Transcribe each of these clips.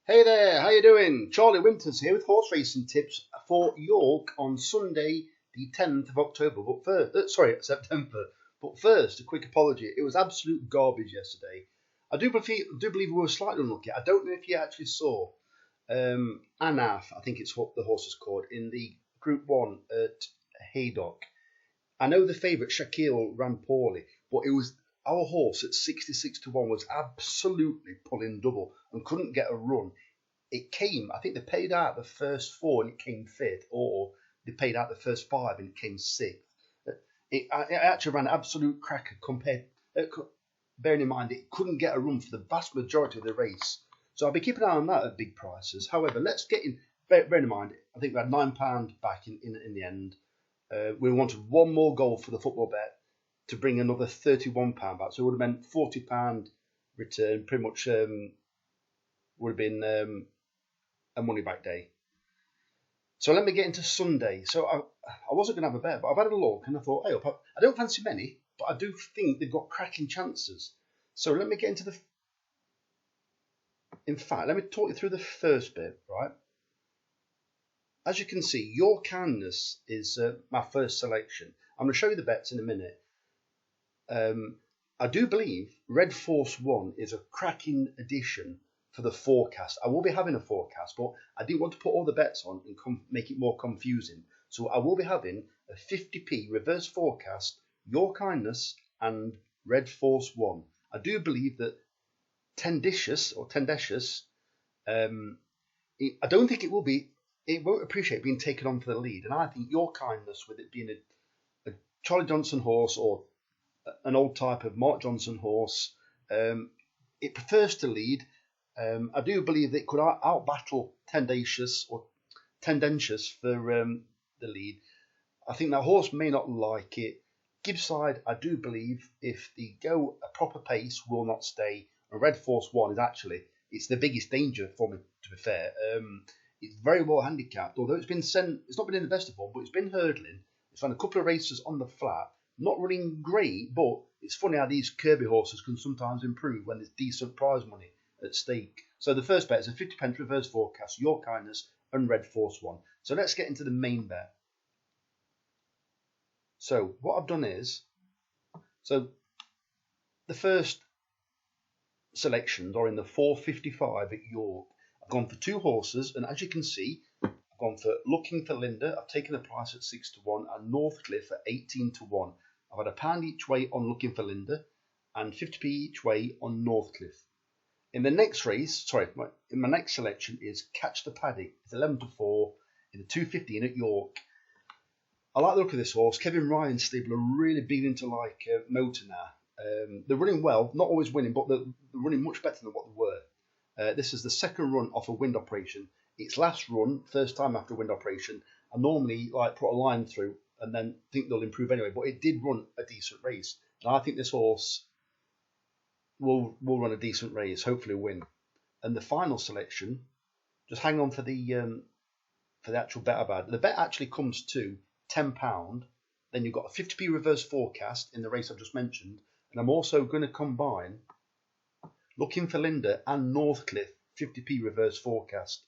Hey there, how you doing? Charlie Winters here with horse racing tips for York on Sunday, the 10th of October. But first, September. But first, a quick apology. It was absolute garbage yesterday. I do believe we were slightly unlucky. I don't know if you actually saw Anaf, I think it's what the horse is called, in the Group 1 at Haydock. I know the favourite Shaquille ran poorly, but it was our horse at 66 to 1 was absolutely pulling double and couldn't get a run. It came, I think they paid out the first four and it came fifth, or they paid out the first five and it came sixth. It actually ran absolute cracker bearing in mind it couldn't get a run for the vast majority of the race. So I'll be keeping an eye on that at big prices. However, let's get in, bearing in mind, I think we had £9 back in the end. We wanted one more goal for the football bet to bring another £31 back. So it would have meant £40 return, pretty much would have been a money back day. So let me get into Sunday. So I wasn't going to have a bet, but I've had a look and I thought, hey, I don't fancy many, but I do think they've got cracking chances. So let me get into in fact, let me talk you through the first bit, right? As you can see, Your Kindness is my first selection. I'm going to show you the bets in a minute. I do believe Red Force 1 is a cracking addition for the forecast. I will be having a forecast, but I didn't want to put all the bets on and make it more confusing. So I will be having a 50p reverse forecast, Your Kindness and Red Force 1. I do believe that Tenditious, I don't think it won't appreciate being taken on for the lead. And I think Your Kindness, with it being a Charlie Johnson horse or an old type of Mark Johnson horse, it prefers to lead. I do believe that it could outbattle Tendentious for the lead. I think that horse may not like it. Gibbside, I do believe, if they go a proper pace, will not stay. And Red Force 1 is it's the biggest danger for me, to be fair. It's very well handicapped, although it's not been in the best of form, but it's been hurdling. It's run a couple of races on the flat, not running great, but it's funny how these Kirby horses can sometimes improve when there's decent prize money at stake. So the first bet is a 50p reverse forecast, Your Kindness and Red Force 1. So let's get into the main bet. So what I've done is, so the first selections are in the 455 at York. I've gone for two horses, and as you can see, I've gone for Looking for Linda. I've taken the price at 6 to 1, and Northcliffe at 18 to 1. I've had £1 each way on Looking for Linda, and 50p each way on Northcliffe. In the next race, in my next selection is Catch the Paddock. It's 11 to 4 in the 215 at York. I like the look of this horse. Kevin Ryan's stable are really beginning to like motor now. They're running well, not always winning, but they're running much better than what they were. This is the second run off a wind operation. Its last run, first time after a wind operation. I normally put a line through and then think they'll improve anyway, but it did run a decent race. And I think this horse will run a decent race, hopefully win. And the final selection, just hang on for the actual bet I've had. The bet actually comes to £10. Then you've got a 50p reverse forecast in the race I've just mentioned. And I'm also going to combine Looking for Linda and Northcliffe 50p reverse forecast.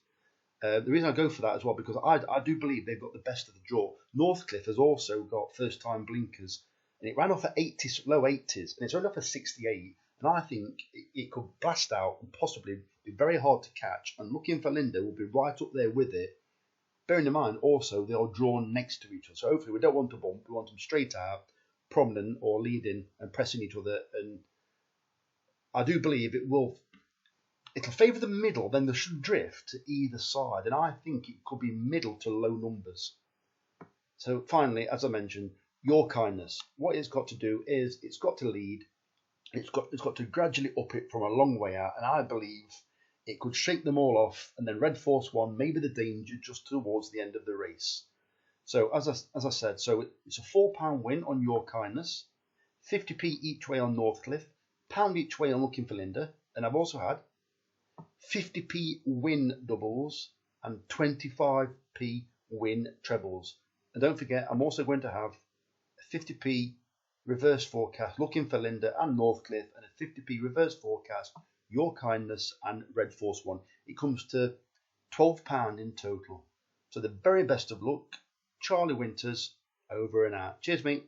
The reason I go for that as well, because I do believe they've got the best of the draw. Northcliffe has also got first time blinkers, and it ran off at low 80s, and it's only off at 68. And I think it could blast out and possibly be very hard to catch. And Looking for Linda will be right up there with it. Bearing in mind, also, they are drawn next to each other. So hopefully we don't want to bump. We want them straight out, prominent or leading and pressing each other. And I do believe it'll favour the middle, then they should drift to either side. And I think it could be middle to low numbers. So finally, as I mentioned, Your Kindness. What it's got to do is it's got to lead. It's got to gradually up it from a long way out. And I believe it could shake them all off, and then Red Force 1 may be the danger just towards the end of the race. So as I said, so it's a £4 win on Your Kindness, 50p each way on Northcliffe, £1 each way on Looking for Linda, and I've also had 50p win doubles and 25p win trebles. And don't forget, I'm also going to have a 50p reverse forecast Looking for Linda and Northcliffe, and a 50p reverse forecast Your Kindness and Red Force 1. It comes to £12 in total. So the very best of luck. Charlie Winters, over and out. Cheers, mate.